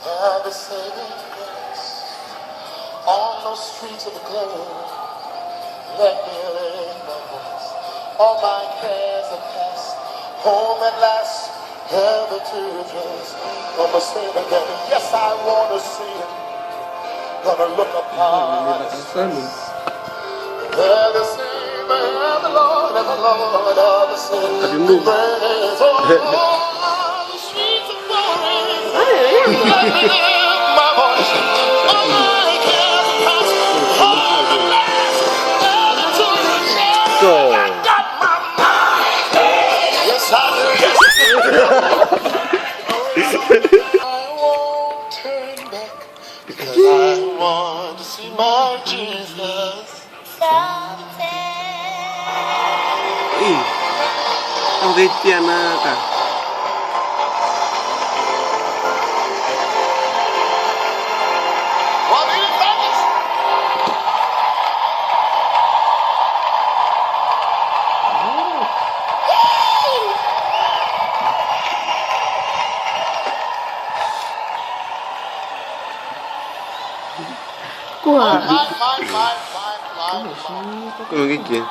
Have a saving grace on those streets of the globe. Let me lay my voice. All my cares are past. Home at last, ever to rejoice. Gonna say it again. Yes, I wanna see it. Gonna look upon His face. Ever sing the Lord, ever Lord, ever sing the praise of the streets of glory. Let me lift my voice. All my cares are past. Home at last, ever to rejoice. I got my mind. Yes, I do. Yes, I won't turn back because I want to see my Jesus. Ang ritya na ka. Kuha. Kung gigil.